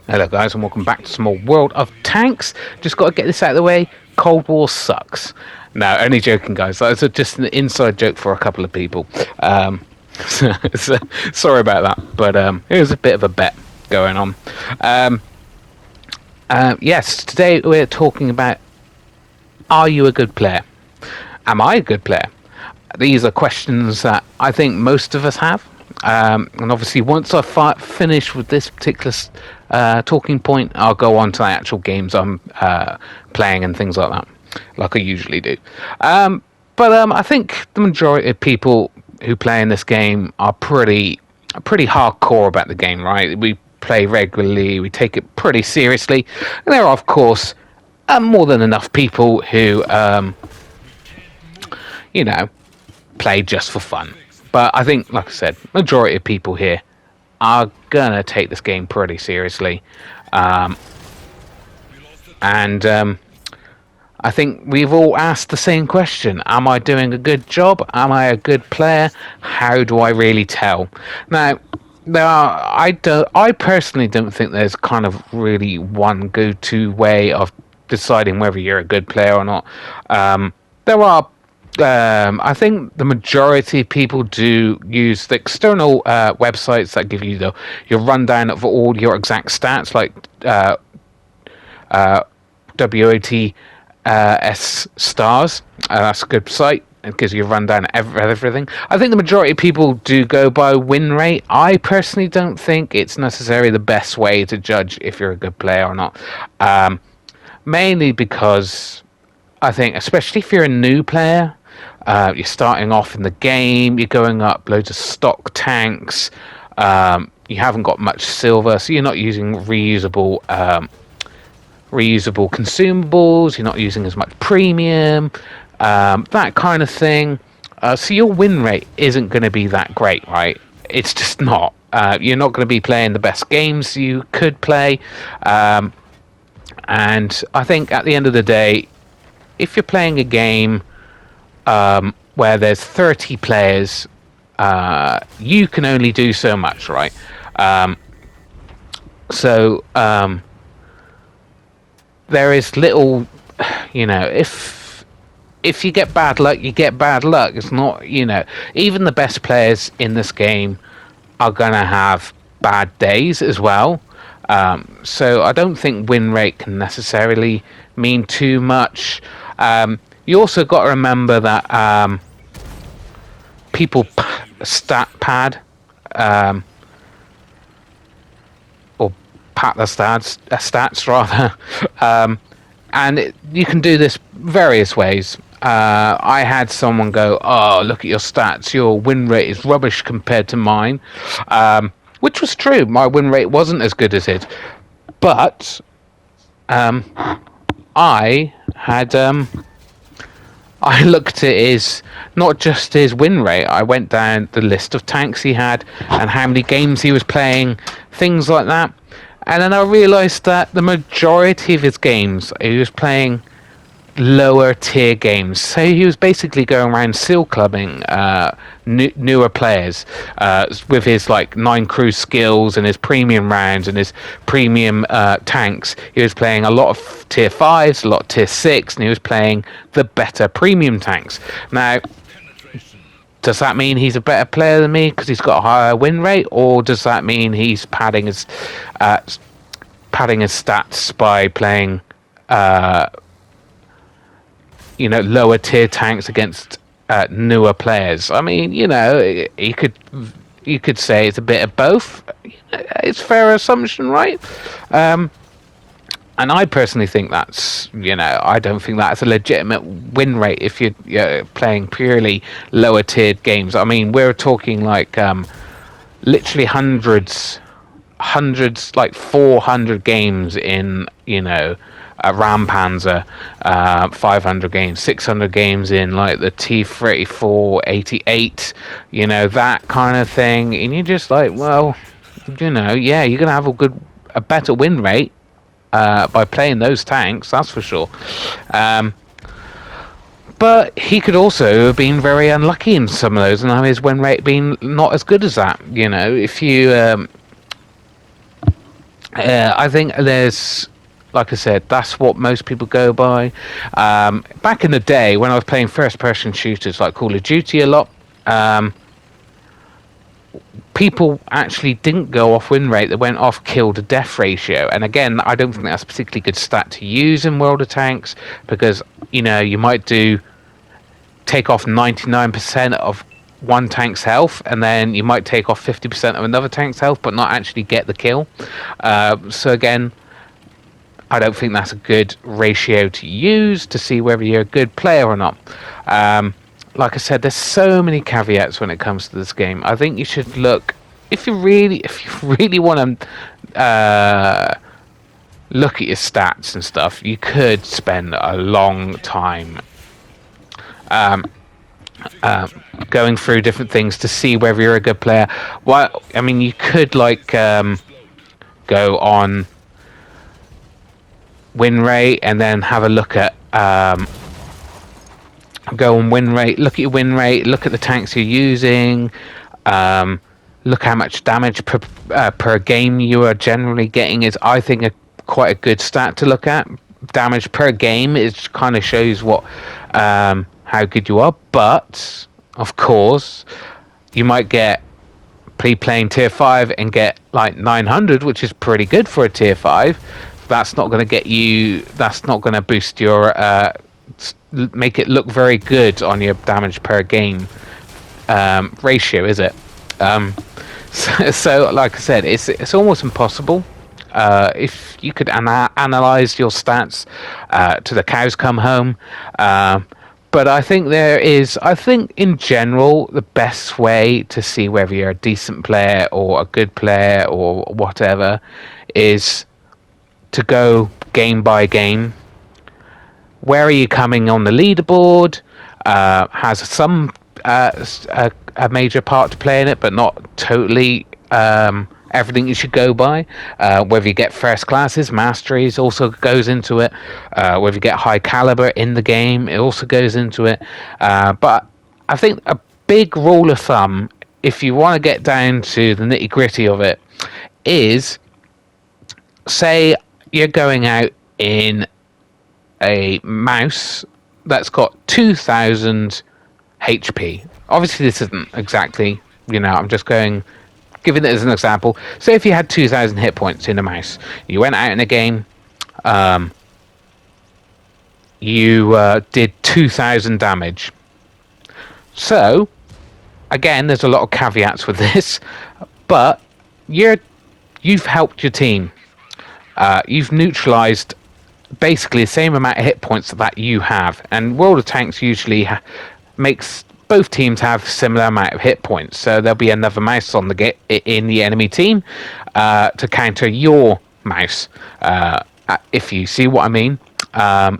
Hello guys and welcome back to Small World of Tanks. Just got to get this out of the way. Cold War sucks. No, only joking guys. That's just an inside joke for a couple of people. So, sorry about that, but it was a bit of a bet going on. Yes, today we're talking about, are you a good player? Am I a good player? These are questions that I think most of us have. And obviously, once I finish with this particular talking point, I'll go on to the actual games I'm playing and things like that, like I usually do. But I think the majority of people who play in this game are pretty hardcore about the game, right? We play regularly, we take it pretty seriously, and there are, of course, more than enough people who, play just for fun. But I think, like I said, majority of people here are gonna take this game pretty seriously, and I think we've all asked the same question: am I doing a good job? Am I a good player? How do I really tell? Now, I personally don't think there's kind of really one go-to way of deciding whether you're a good player or not. There are. I think the majority of people do use the external websites that give you your rundown of all your exact stats, like WOTS stars. That's a good site. It gives you a rundown of everything. I think the majority of people do go by win rate. I personally don't think it's necessarily the best way to judge if you're a good player or not. Mainly because I think, especially if you're a new player, you're starting off in the game, you're going up loads of stock tanks, you haven't got much silver, so you're not using reusable consumables, you're not using as much premium, that kind of thing. So your win rate isn't going to be that great, right? It's just not. You're not going to be playing the best games you could play. And I think at the end of the day, if you're playing a game where there's 30 players, you can only do so much, right? So there is little, if you get bad luck, you get bad luck. It's not, even the best players in this game are gonna have bad days as well. So I don't think win rate can necessarily mean too much. You also got to remember that people stat pad or pat the stats rather, and you can do this various ways. I had someone go, "Oh, look at your stats. Your win rate is rubbish compared to mine," which was true. My win rate wasn't as good as his, but I had. I looked at not just his win rate, I went down the list of tanks he had and how many games he was playing, things like that. And then I realised that the majority of his games, he was playing lower tier games. So he was basically going around seal clubbing newer players with his 9 crew skills and his premium rounds and his premium tanks. He was playing a lot of tier 5s, a lot of tier 6, and he was playing the better premium tanks. Now, does that mean he's a better player than me because he's got a higher win rate, or does that mean he's padding his stats by playing lower tier tanks against newer players? I mean, you could say it's a bit of both. It's a fair assumption, right? And I personally think that's, I don't think that's a legitimate win rate if you're playing purely lower tiered games. I mean, we're talking literally hundreds, like 400 games in, a Rampanzer, 500 games, 600 games in the T-34 88, that kind of thing. And you're just well, yeah, you're going to have a better win rate by playing those tanks, that's for sure. But he could also have been very unlucky in some of those and have his win rate been not as good as that. If you I think there's, like I said, that's what most people go by. Back in the day when I was playing first-person shooters like Call of Duty a lot, um, people actually didn't go off win rate; they went off kill to death ratio. And again, I don't think that's a particularly good stat to use in World of Tanks because you might take off 99% of one tank's health, and then you might take off 50% of another tank's health, but not actually get the kill. So again, I don't think that's a good ratio to use to see whether you're a good player or not. Like I said, there's so many caveats when it comes to this game. I think you should look if you really want to look at your stats and stuff. You could spend a long time going through different things to see whether you're a good player. Well, I mean, you could go on win rate and then have a look at go on win rate, look at your win rate, look at the tanks you're using, look how much damage per game you are generally getting is, I think, quite a good stat to look at. Damage per game, it kind of shows what how good you are, but of course you might be playing tier 5 and get like 900, which is pretty good for a tier 5. That's not going to boost your make it look very good on your damage per game ratio, is it? So like I said, it's almost impossible. If you could analyze your stats to the cows come home, but I think in general the best way to see whether you're a decent player or a good player or whatever is to go game by game. Where are you coming on the leaderboard? Has some a major part to play in it, but not totally everything you should go by. Whether you get first classes, masteries also goes into it. Whether you get high caliber in the game, it also goes into it. But I think a big rule of thumb, if you want to get down to the nitty gritty of it, is say you're going out in a mouse that's got 2000 HP. Obviously, this isn't exactly, I'm just giving it as an example. Say if you had 2000 hit points in a mouse, you went out in a game, you did 2000 damage. So, again, there's a lot of caveats with this, but you've helped your team. You've neutralized basically the same amount of hit points that you have, and World of Tanks usually makes both teams have similar amount of hit points, so there'll be another mouse in the enemy team to counter your mouse, if you see what I mean.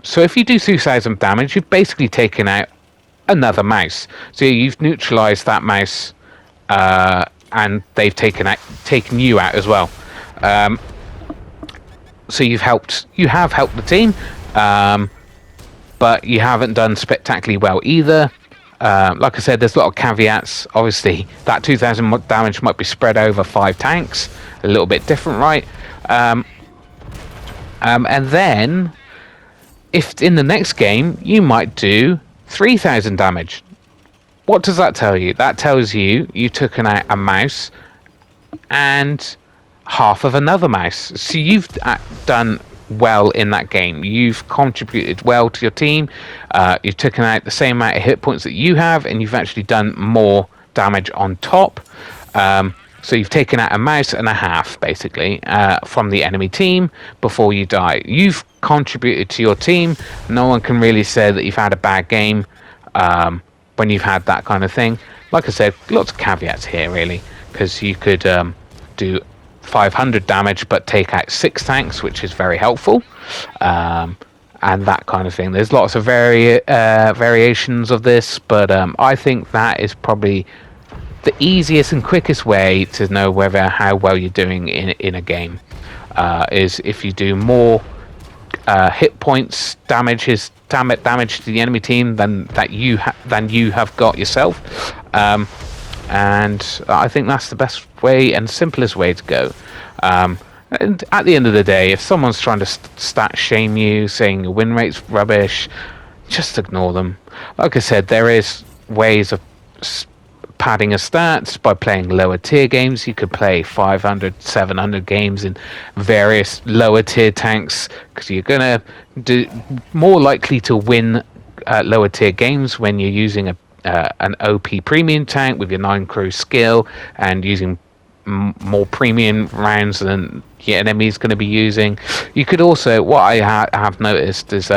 So if you do 2000 damage, you've basically taken out another mouse, so you've neutralized that mouse, and they've taken you out as well. So you have helped the team, but you haven't done spectacularly well either. Like I said, there's a lot of caveats. Obviously, that 2000 damage might be spread over 5 tanks, a little bit different, right? And then, if in the next game you might do 3000 damage, what does that tell you? That tells you took out a mouse and half of another mouse. So you've done well in that game. You've contributed well to your team. You've taken out the same amount of hit points that you have, and you've actually done more damage on top. So you've taken out a mouse and a half, basically, from the enemy team before you die. You've contributed to your team. No one can really say that you've had a bad game when you've had that kind of thing. Like I said, lots of caveats here, really, because you could do 500 damage but take out 6 tanks, which is very helpful, and that kind of thing. There's lots of variations of this, but I think that is probably the easiest and quickest way to know how well you're doing in a game, is if you do more hit points damage to the enemy team than you have got yourself. And I think that's the best way and simplest way to go. And at the end of the day, if someone's trying to stat shame you, saying your win rate's rubbish, just ignore them. Like I said, there is ways of padding your stats by playing lower tier games. You could play 500, 700 games in various lower tier tanks because you're gonna do more likely to win lower tier games when you're using an OP premium tank with your 9 crew skill and using more premium rounds than your enemy's going to be using. You could also, what I have noticed is,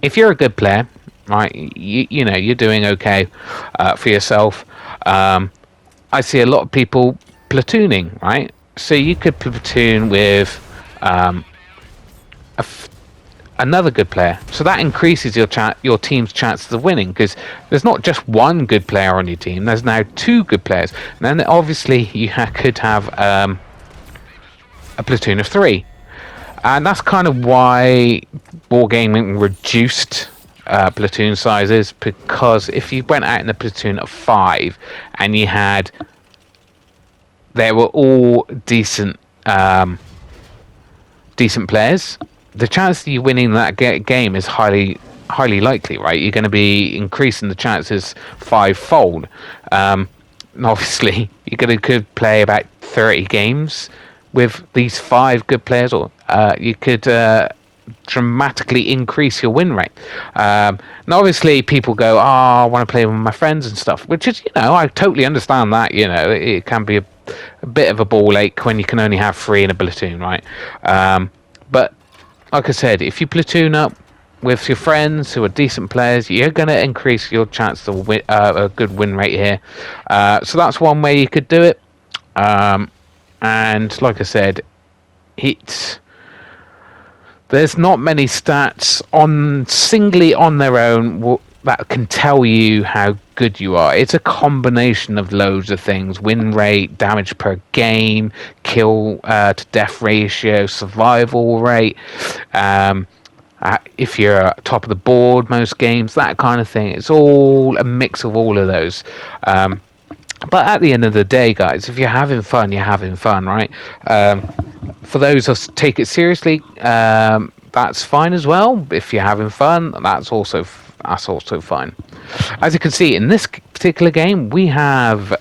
if you're a good player, right, you know you're doing okay for yourself. I see a lot of people platooning, right? So you could platoon with another good player, so that increases your team's chances of winning, because there's not just one good player on your team, there's now 2 good players, and then obviously you could have a platoon of 3, and that's kind of why wargaming reduced platoon sizes, because if you went out in a platoon of 5 and you had, they were all decent players, the chance of you winning that game is highly likely, right? You're going to be increasing the chances 5-fold. And obviously, could play about 30 games with these 5 good players, or you could dramatically increase your win rate. And obviously, people go, "Oh, I want to play with my friends and stuff," which is, I totally understand that. It can be a bit of a ball ache when you can only have 3 in a platoon, right? But like I said, if you platoon up with your friends who are decent players, you're going to increase your chance to win a good win rate here. So that's one way you could do it. And like I said, there's not many stats singly on their own that can tell you how good you are. It's a combination of loads of things: win rate, damage per game, kill to death ratio, survival rate, if you're top of the board most games, that kind of thing. It's all a mix of all of those. But at the end of the day, guys, if you're having fun, you're having fun, right? For those who take it seriously, that's fine as well. If you're having fun, that's also fine. As you can see in this particular game, we have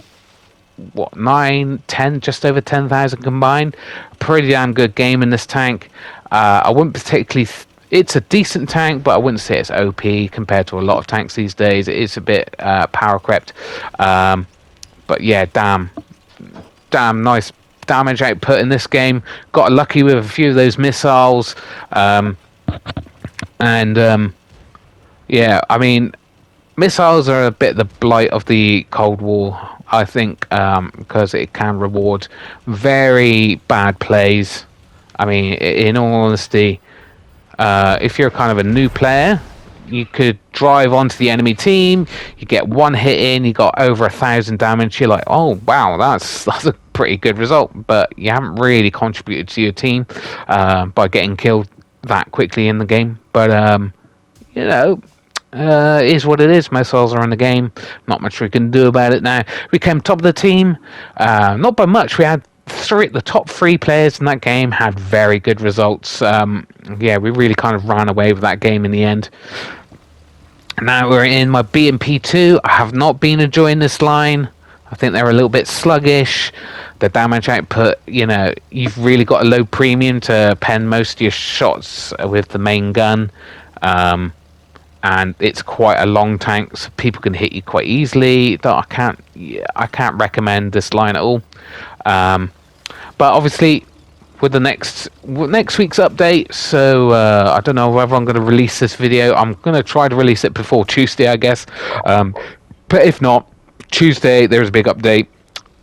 9, 10, just over 10,000 combined. Pretty damn good game in this tank. I wouldn't particularly. It's a decent tank, but I wouldn't say it's OP compared to a lot of tanks these days. It is a bit power crept. But yeah, damn nice damage output in this game. Got lucky with a few of those missiles. Yeah, I mean, missiles are a bit the blight of the Cold War, I think, because it can reward very bad plays. I mean, in all honesty, if you're kind of a new player, you could drive onto the enemy team, you get one hit in, you got over 1,000 damage, you're like, oh wow, that's a pretty good result, but you haven't really contributed to your team by getting killed that quickly in the game. But it is what it is. Missiles are in the game, not much we can do about it now. We came top of the team, not by much. We had the top 3 players in that game had very good results. Yeah, we really kind of ran away with that game in the end. Now we're in my BMP2. I have not been enjoying this line. I think they're a little bit sluggish. The damage output, you've really got a low premium to pen most of your shots with the main gun. And it's quite a long tank, so people can hit you quite easily. I can't recommend this line at all. But obviously, with the next week's update, so I don't know whether I'm going to release this video. I'm going to try to release it before Tuesday, I guess. But if not, Tuesday there's a big update.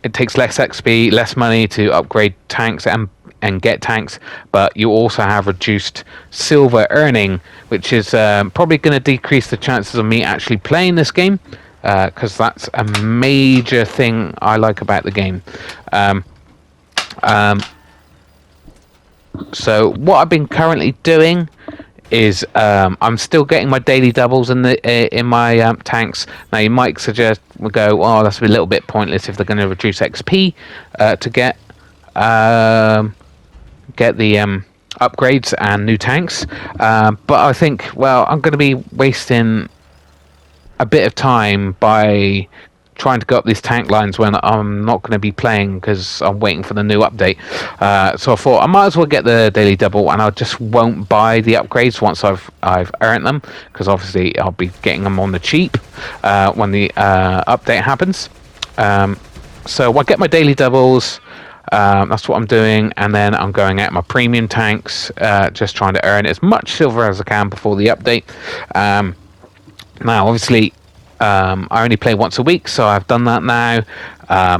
It takes less XP, less money to upgrade tanks and get tanks, but you also have reduced silver earning, which is probably going to decrease the chances of me actually playing this game, because that's a major thing I like about the game. So what I've been currently doing is I'm still getting my daily doubles in my tanks. Now you might suggest, go, oh, that's a little bit pointless if they're going to reduce XP to get get the upgrades and new tanks. But I think, well, I'm going to be wasting a bit of time by trying to go up these tank lines when I'm not going to be playing because I'm waiting for the new update. So I thought I might as well get the daily double, and I just won't buy the upgrades once I've earned them, because obviously I'll be getting them on the cheap when the update happens. So I'll get my daily doubles. That's what I'm doing, and then I'm going at my premium tanks, just trying to earn as much silver as I can before the update. Now, obviously, I only play once a week, so I've done that now.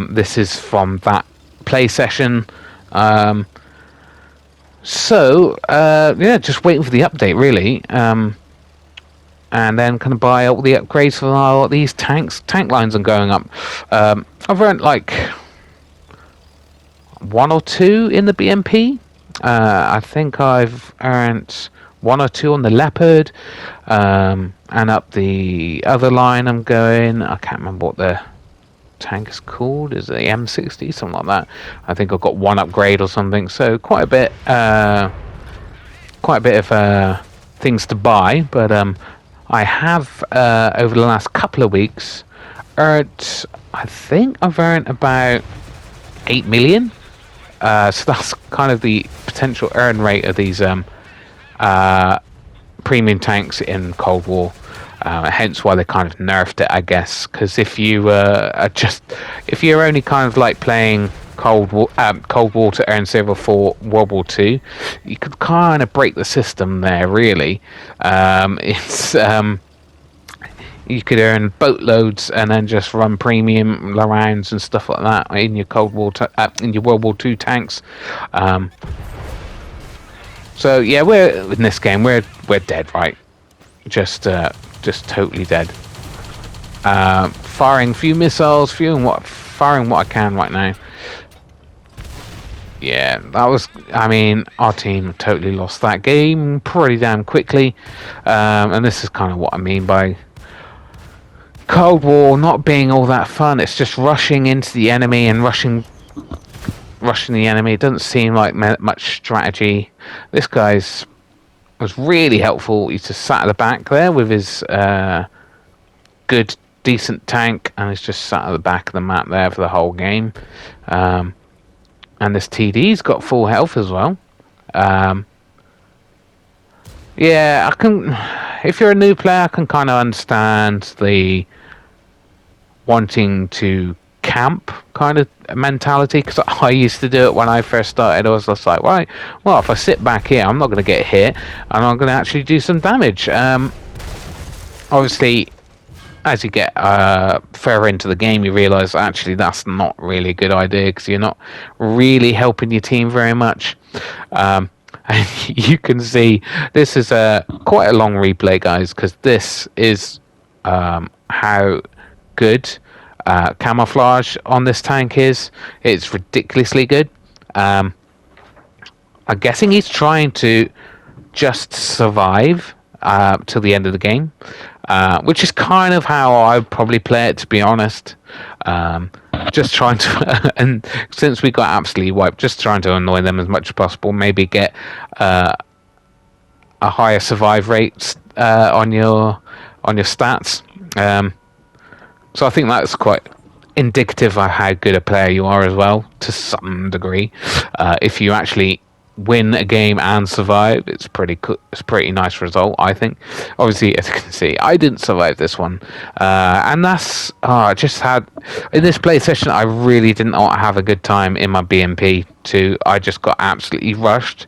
This is from that play session. Yeah, just waiting for the update, really. And then kind of buy all the upgrades for all these tanks. Tank lines are going up. I've earned like 1 or 2 in the BMP. I think I've earned 1 or 2 on the Leopard. And up the other line I'm going, I can't remember what the tank is called. Is it the M60? Something like that. I think I've got 1 upgrade or something. So quite a bit of things to buy. But I have, over the last couple of weeks, earned, I think I've earned about 8 million. So that's kind of the potential earn rate of these premium tanks in Cold War. Hence why they kind of nerfed it, I guess. Because if you're only kind of like playing Cold War to earn silver for World War II, you could kind of break the system there. Really, you could earn boatloads and then just run premium rounds and stuff like that in your in your World War II tanks. So yeah, in this game we're dead, right? Just totally dead. Firing a few missiles, firing what I can right now. Yeah, that was. I mean, our team totally lost that game pretty damn quickly, and this is kind of what I mean by Cold War not being all that fun. It's just rushing into the enemy and rushing the enemy. It doesn't seem like much strategy. This guy's was really helpful. He's just sat at the back there with his good, decent tank, and he's just sat at the back of the map there for the whole game. And this TD's got full health as well. Yeah, I can. If you're a new player, I can kind of understand the wanting to camp kind of mentality, because I used to do it when I first started. I was just like, right, well, if I sit back here, I'm not going to get hit, and I'm going to actually do some damage. Obviously, as you get further into the game, you realise actually that's not really a good idea, because you're not really helping your team very much. And you can see this is quite a long replay, guys, because this is how good camouflage on this tank is. It's ridiculously good. I'm guessing he's trying to just survive till the end of the game, which is kind of how I would probably play it, to be honest. Just trying to, and since we got absolutely wiped, just trying to annoy them as much as possible. Maybe get a higher survive rate on your stats. So I think that's quite indicative of how good a player you are as well, to some degree. If you actually win a game and survive, it's it's a pretty nice result, I think. Obviously, as you can see, I didn't survive this one, and that's I just had in this play session. I really didn't have a good time in my BMP 2. I just got absolutely rushed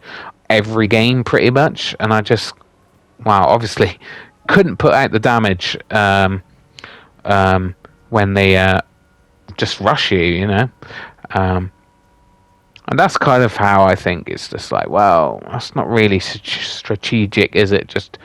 every game pretty much, and I just obviously couldn't put out the damage when they just rush you, and that's kind of how I think it's just like, well, that's not really strategic, is it? Just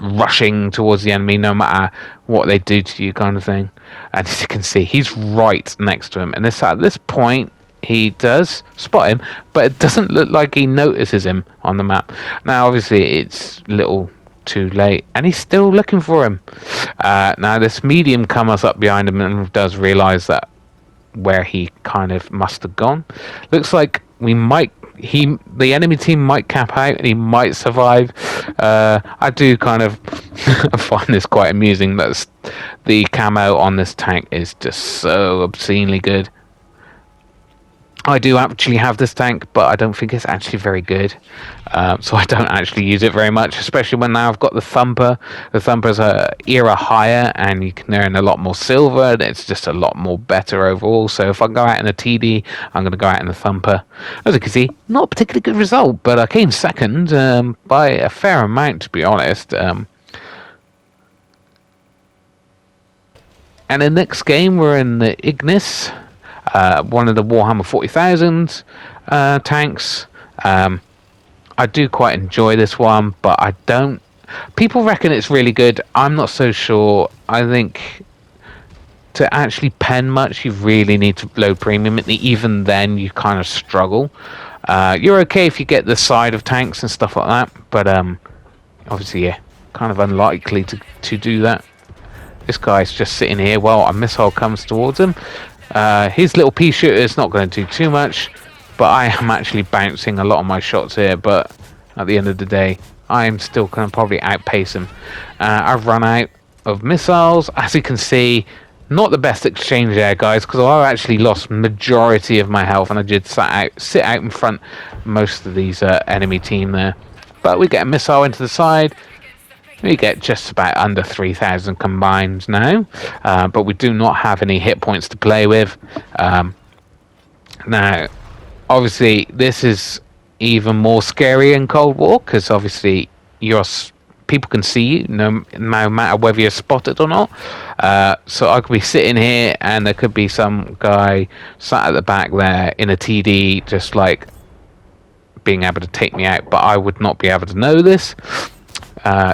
rushing towards the enemy no matter what they do to you, kind of thing. And as you can see, he's right next to him, and at this point he does spot him, but it doesn't look like he notices him on the map. Now obviously it's a little too late, and he's still looking for him. Now this medium comes up behind him and does realize that where he kind of must have gone. Looks like the enemy team might cap out and he might survive. I do kind of find this quite amusing. That the camo on this tank is just so obscenely good. I do actually have this tank, but I don't think it's actually very good. So I don't actually use it very much, especially when now I've got the Thumper. The Thumper's a era higher, and you can earn a lot more silver. It's just a lot more better overall. So if I go out in a TD, I'm going to go out in the Thumper. As you can see, not a particularly good result, but I came second by a fair amount, to be honest. And the next game, we're in the Ignis. One of the Warhammer 40,000 tanks. I do quite enjoy this one, but I don't... People reckon it's really good. I'm not so sure. I think to actually pen much, you really need to load premium. Even then, you kind of struggle. You're okay if you get the side of tanks and stuff like that, but obviously, yeah, kind of unlikely to do that. This guy's just sitting here while a missile comes towards him. His little pea shooter is not going to do too much, but I am actually bouncing a lot of my shots here. But at the end of the day, I am still going to probably outpace him. I've run out of missiles. As you can see, not the best exchange there, guys, because I actually lost majority of my health, and I did sit out in front most of these enemy team there. But we get a missile into the side. We get just about under 3,000 combined now, but we do not have any hit points to play with. Now, obviously, this is even more scary in Cold War, because obviously people can see you no matter whether you're spotted or not. So I could be sitting here, and there could be some guy sat at the back there in a TD, just like being able to take me out, but I would not be able to know this.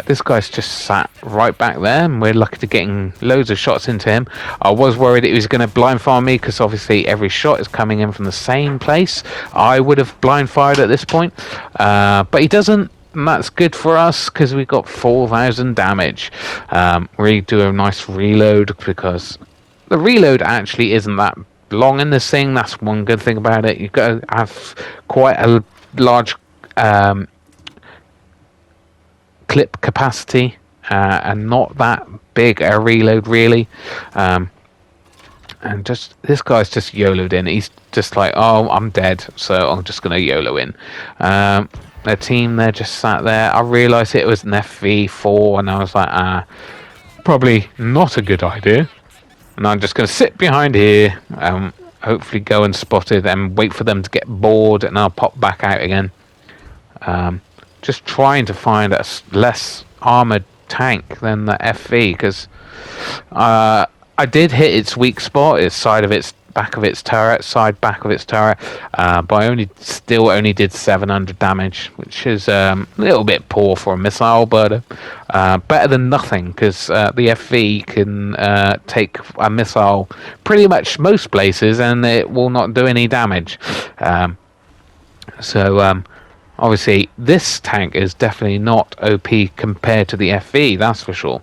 This guy's just sat right back there, and we're lucky to getting loads of shots into him. I was worried he was going to blind fire me, because obviously every shot is coming in from the same place. I would have blind fired at this point, but he doesn't, and that's good for us because we got 4,000 damage. We do a nice reload, because the reload actually isn't that long in this thing. That's one good thing about it. You've got to have quite a large clip capacity, and not that big a reload really. And just this guy's just YOLO'd in. He's just like, oh, I'm dead, so I'm just gonna YOLO in. The team there just sat there. I realised it was an FV4, and I was like, probably not a good idea. And I'm just gonna sit behind here, hopefully go unspotted, and wait for them to get bored, and I'll pop back out again. Just trying to find a less armored tank than the FV, because I did hit its weak spot, its back of its turret, but I still only did 700 damage, which is a little bit poor for a missile, but better than nothing, because the FV can take a missile pretty much most places, and it will not do any damage. Obviously, this tank is definitely not OP compared to the FV, that's for sure.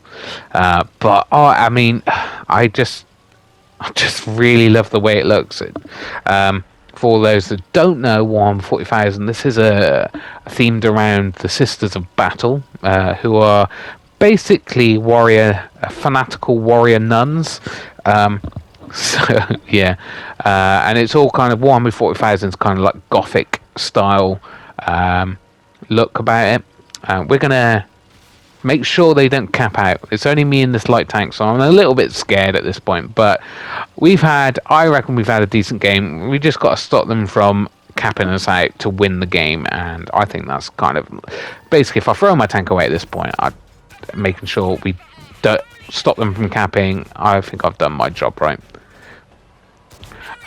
But I mean, I just really love the way it looks. For those that don't know, Warhammer 40,000, this is themed around the Sisters of Battle, who are basically fanatical warrior nuns. So yeah, and it's all kind of Warhammer 40,000 is kind of like Gothic style look about it. We're gonna make sure they don't cap out. It's only me in this light tank, so I'm a little bit scared at this point, but I reckon we've had a decent game. We just got to stop them from capping us out to win the game, and I think that's kind of basically, if I throw my tank away at this point, I'm making sure we don't stop them from capping. I think I've done my job right,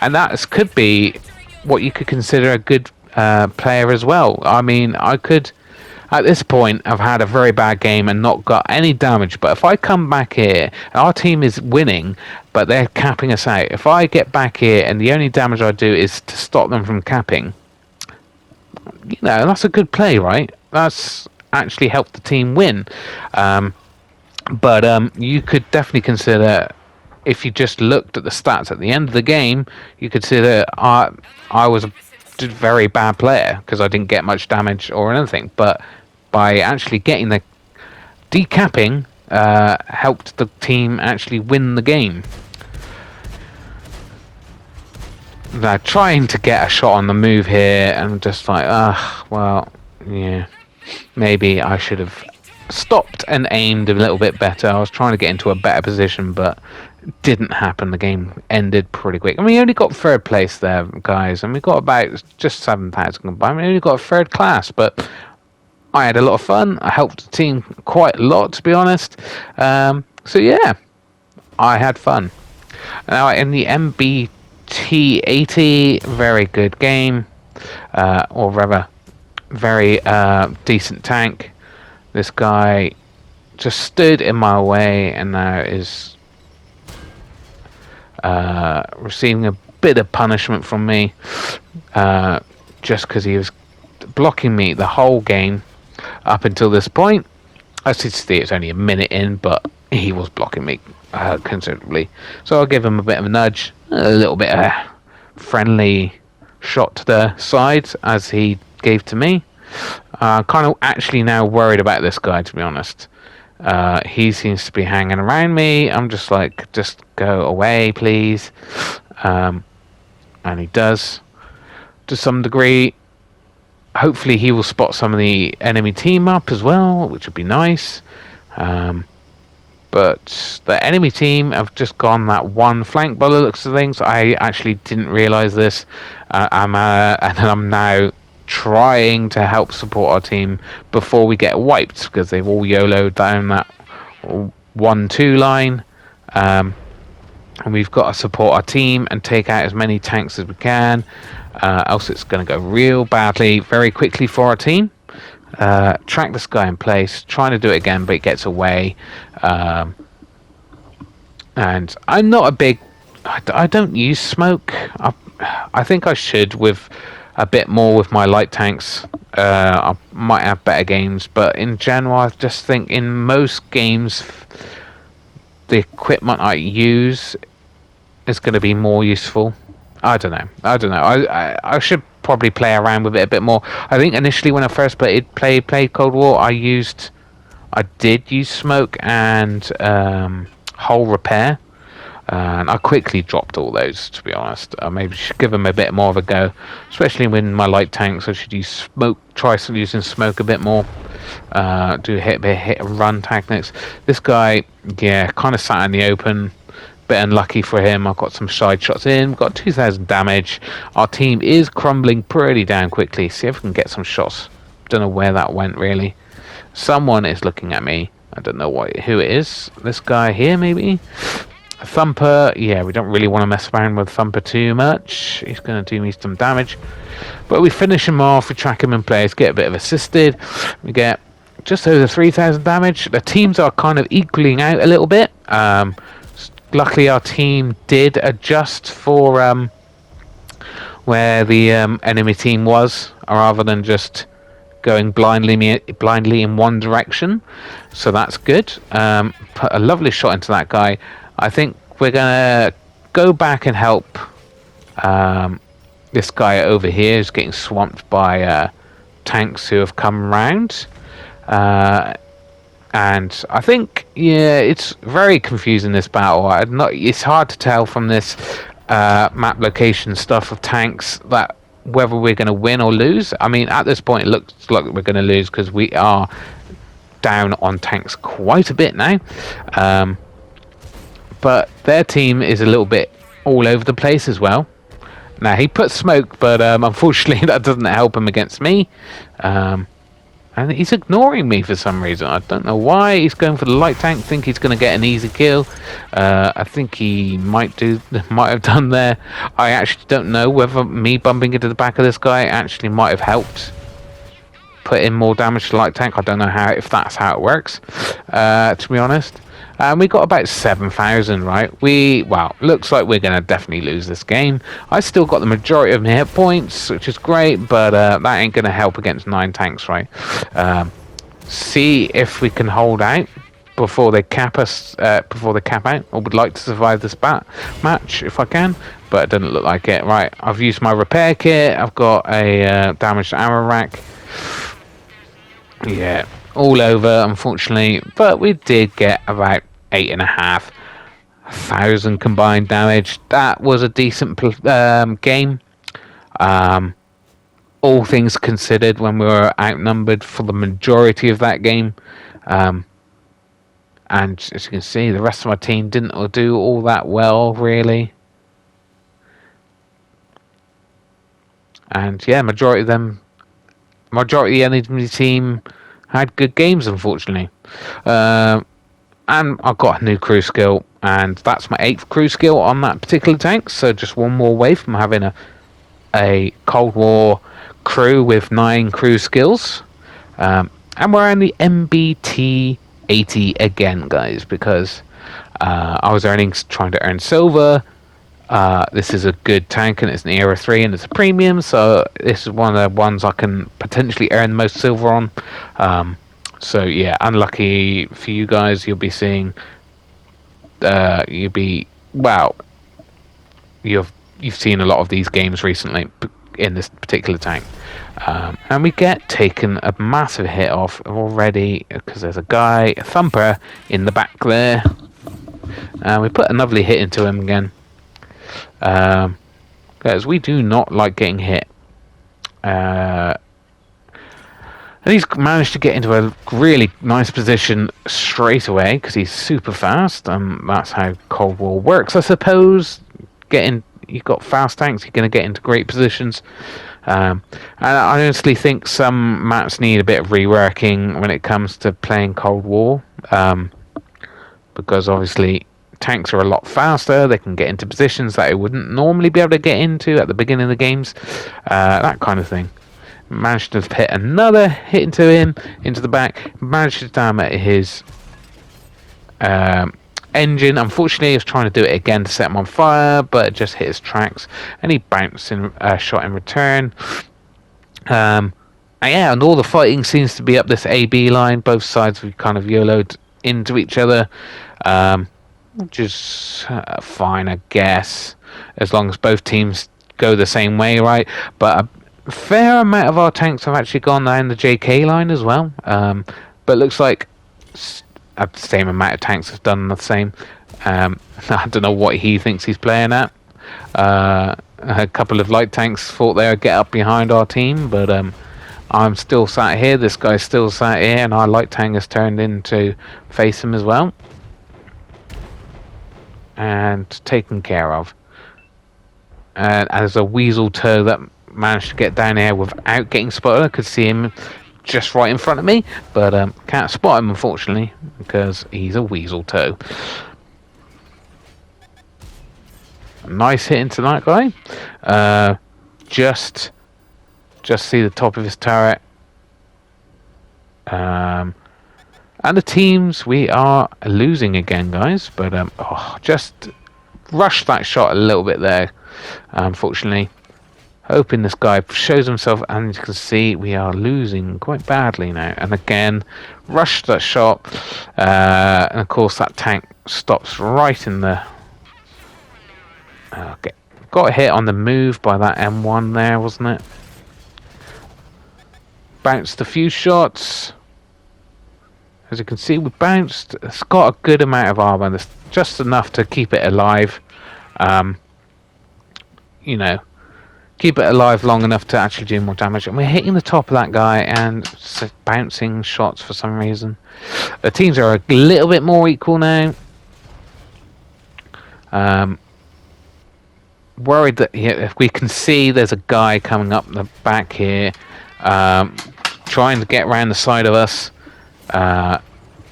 and that could be what you could consider a good player as well. I mean, I could at this point have had a very bad game and not got any damage, but if I come back here, our team is winning but they're capping us out. If I get back here and the only damage I do is to stop them from capping, you know, that's a good play, right? That's actually helped the team win. But you could definitely consider, if you just looked at the stats at the end of the game, you could see that I was a very bad player because I didn't get much damage or anything. But by actually getting the decapping, helped the team actually win the game. Now trying to get a shot on the move here, and I'm just like, well, yeah, maybe I should have stopped and aimed a little bit better. I was trying to get into a better position, but it didn't happen. The game ended pretty quick. I mean, we only got third place there, guys, and we got about just 7,000 combined. We only got a third class, but I had a lot of fun. I helped the team quite a lot, to be honest. So yeah, I had fun. Now in the MBT80, very good game, or rather, very decent tank. This guy just stood in my way and now is receiving a bit of punishment from me, just because he was blocking me the whole game up until this point. I see it's only a minute in, but he was blocking me considerably. So I'll give him a bit of a nudge, a little bit of a friendly shot to the side as he gave to me. Kind of actually now worried about this guy, to be honest. He seems to be hanging around me. I'm just like, just go away, please. And he does to some degree. Hopefully he will spot some of the enemy team up as well, which would be nice. But the enemy team have just gone that one flank by the looks of things. I actually didn't realise this. And I'm now trying to help support our team before we get wiped, because they've all YOLO'd down that 1-2 line. And we've got to support our team and take out as many tanks as we can. Else it's going to go real badly very quickly for our team. Track this guy in place, trying to do it again, but it gets away. And I'm not a big... I don't use smoke. I think I should with a bit more with my light tanks. I might have better games, but in general, I just think in most games, the equipment I use is going to be more useful. I don't know. I should probably play around with it a bit more. I think initially when I first played Cold War, I did use smoke and hull repair, and I quickly dropped all those, to be honest. I maybe should give them a bit more of a go, especially when my light tanks. I should use smoke. Try using smoke a bit more. Do hit and run tactics. This guy, yeah, kind of sat in the open. Bit unlucky for him. I've got some side shots in. We've got 2,000 damage. Our team is crumbling pretty damn quickly. See if we can get some shots. Don't know where that went, really. Someone is looking at me. I don't know who it is. This guy here, maybe? Thumper. Yeah, we don't really want to mess around with Thumper too much. He's going to do me some damage. But we finish him off. We track him in place. Get a bit of assisted. We get just over 3,000 damage. The teams are kind of equaling out a little bit. Luckily, our team did adjust for where the enemy team was, rather than just going blindly in one direction. So that's good. Put a lovely shot into that guy. I think we're gonna go back and help this guy over here who's getting swamped by tanks who have come around. And I think, yeah, it's very confusing, this battle. It's hard to tell from this map location stuff of tanks that whether we're going to win or lose. I mean, at this point, it looks like we're going to lose because we are down on tanks quite a bit now. But their team is a little bit all over the place as well. Now, he put smoke, but unfortunately, that doesn't help him against me. And he's ignoring me for some reason. I don't know why. He's going for the light tank. Think he's going to get an easy kill. I think he might have done there. I actually don't know whether me bumping into the back of this guy actually might have helped put in more damage to the light tank. I don't know if that's how it works, to be honest. We got about 7,000, right? Looks like we're going to definitely lose this game. I still got the majority of my hit points, which is great, but that ain't going to help against 9 tanks, right? See if we can hold out. before they cap us, before they cap out. I would like to survive this match if I can, but it doesn't look like it. Right, I've used my repair kit. I've got a damaged ammo rack. Yeah, all over, unfortunately. But we did get about 8,500 combined damage. That was a decent game. All things considered, when we were outnumbered for the majority of that game. And as you can see, the rest of my team didn't do all that well, really. And yeah, majority of the enemy team had good games, unfortunately. And I've got a new crew skill, and that's my 8th crew skill on that particular tank. So just one more away from having a Cold War crew with 9 crew skills. And we're on the MBT 80 again, guys, because I was trying to earn silver. This is a good tank, and it's an era 3, and it's a premium, so this is one of the ones I can potentially earn the most silver on. So yeah, unlucky for you guys. You'll be seeing you've seen a lot of these games recently in this particular tank. And we get taken a massive hit off already because there's a thumper in the back there. We put a lovely hit into him again. Guys, we do not like getting hit. And he's managed to get into a really nice position straight away because he's super fast. That's how Cold War works, I suppose. You've got fast tanks, you're going to get into great positions. And I honestly think some maps need a bit of reworking when it comes to playing Cold War, because obviously tanks are a lot faster. They can get into positions that they wouldn't normally be able to get into at the beginning of the games, that kind of thing. Managed to hit another hit into him, into the back. Managed to damage his engine. Unfortunately, he was trying to do it again to set him on fire, but it just hit his tracks, and he bounced in shot in return. And all the fighting seems to be up this AB line. Both sides we kind of YOLO'd into each other, which is fine, I guess, as long as both teams go the same way, right? But a fair amount of our tanks have actually gone down the JK line as well. But it looks like the same amount of tanks have done the same. I don't know what he thinks he's playing at. A couple of light tanks thought they would get up behind our team, but I'm still sat here. This guy's still sat here, and our light tank has turned in to face him as well, and taken care of. And as a weasel toe that managed to get down here without getting spotted. I could see him just right in front of me, but can't spot him, unfortunately, because he's a weasel toe. Nice hit into that guy. Just see the top of his turret. And the teams, we are losing again, guys, but just rushed that shot a little bit there, unfortunately. Hoping this guy shows himself, and you can see we are losing quite badly now. And again, rushed that shot, and of course that tank stops right in the... Okay, got hit on the move by that M1 there, wasn't it? Bounced a few shots. As you can see, we bounced. It's got a good amount of armor. That's just enough to keep it alive. Keep it alive long enough to actually do more damage. And we're hitting the top of that guy and bouncing shots for some reason. The teams are a little bit more equal now. Worried that if we can see there's a guy coming up the back here, trying to get around the side of us.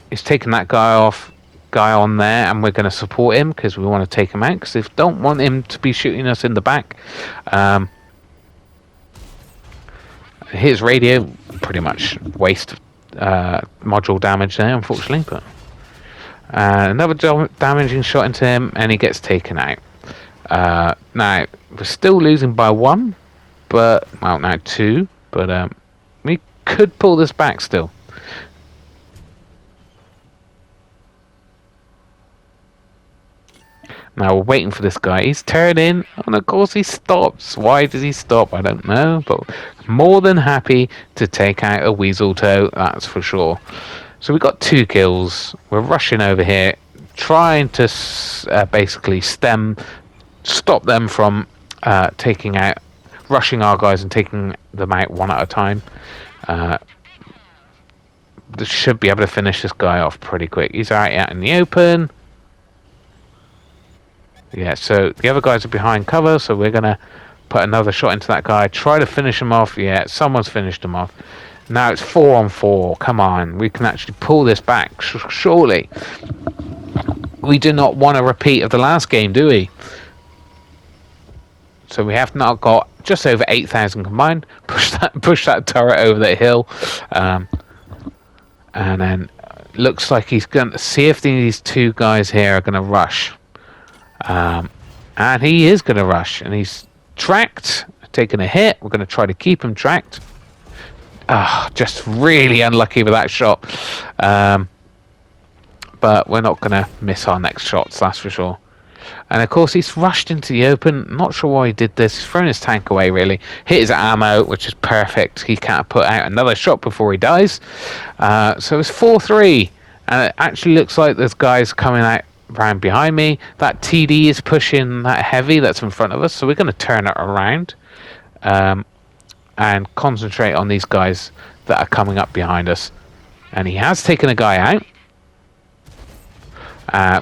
He's taking that guy on there, and we're going to support him because we want to take him out, because we don't want him to be shooting us in the back. His radio, pretty much waste module damage there, unfortunately, but another damaging shot into him, and he gets taken out. Now we're still losing by 1, but now 2, but we could pull this back still. Now we're waiting for this guy. He's turning, and of course he stops. Why does he stop? I don't know, but more than happy to take out a weasel toe, that's for sure. So we got 2 kills. We're rushing over here, trying to basically stop them from rushing our guys and taking them out one at a time. They should be able to finish this guy off pretty quick. He's out in the open. Yeah, so the other guys are behind cover, so we're going to put another shot into that guy. Try to finish him off. Yeah, someone's finished him off. Now it's 4 on 4. Come on, we can actually pull this back, surely. We do not want a repeat of the last game, do we? So we have now got just over 8,000 combined. Push that turret over the hill. And then looks like he's going to see if these 2 guys here are going to rush. And he is going to rush, and he's tracked, taking a hit. We're going to try to keep him tracked. Just really unlucky with that shot. But we're not going to miss our next shots, that's for sure. And of course he's rushed into the open. Not sure why he did this. He's thrown his tank away, really. Hit his ammo, which is perfect. He can't put out another shot before he dies. So it's 4-3. And it actually looks like there's guys coming out around behind me. That TD is pushing that heavy that's in front of us. So we're going to turn it around. And concentrate on these guys that are coming up behind us. And he has taken a guy out.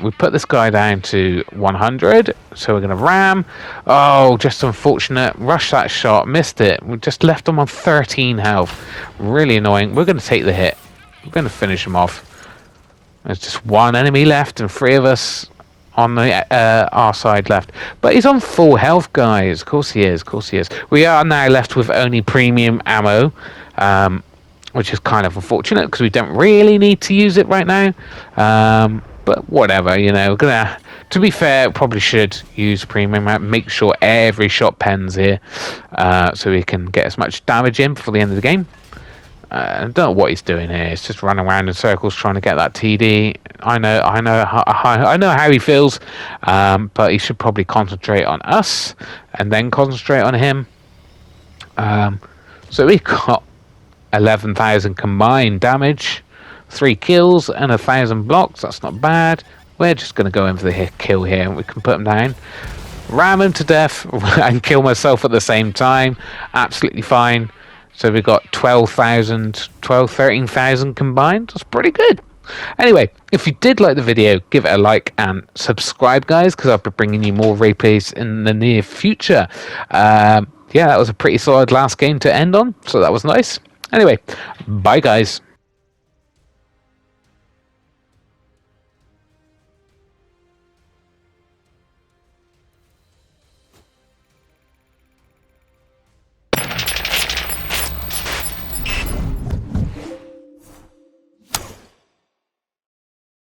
We put this guy down to 100, so we're going to ram. Oh, just unfortunate. Rush that shot, missed it. We just left him on 13 health. Really annoying. We're going to take the hit. We're going to finish him off. There's just 1 enemy left and 3 of us on the our side left. But he's on full health, guys. Of course he is. Of course he is. We are now left with only premium ammo, which is kind of unfortunate because we don't really need to use it right now. But whatever, you know. To be fair, probably should use premium. Make sure every shot pens here, so we can get as much damage in before the end of the game. I don't know what he's doing here. He's just running around in circles trying to get that TD. I know how he feels, but he should probably concentrate on us and then concentrate on him. So we got 11,000 combined damage, 3 kills and 1,000 blocks. That's not bad. We're just going to go in for the kill here, and we can put him down, ram him to death, and kill myself at the same time. Absolutely fine. So we've got 13,000 combined. That's pretty good. Anyway, if you did like the video, give it a like and subscribe, guys, because I'll be bringing you more replays in the near future. Yeah, that was a pretty solid last game to end on, so that was nice. Anyway, bye, guys.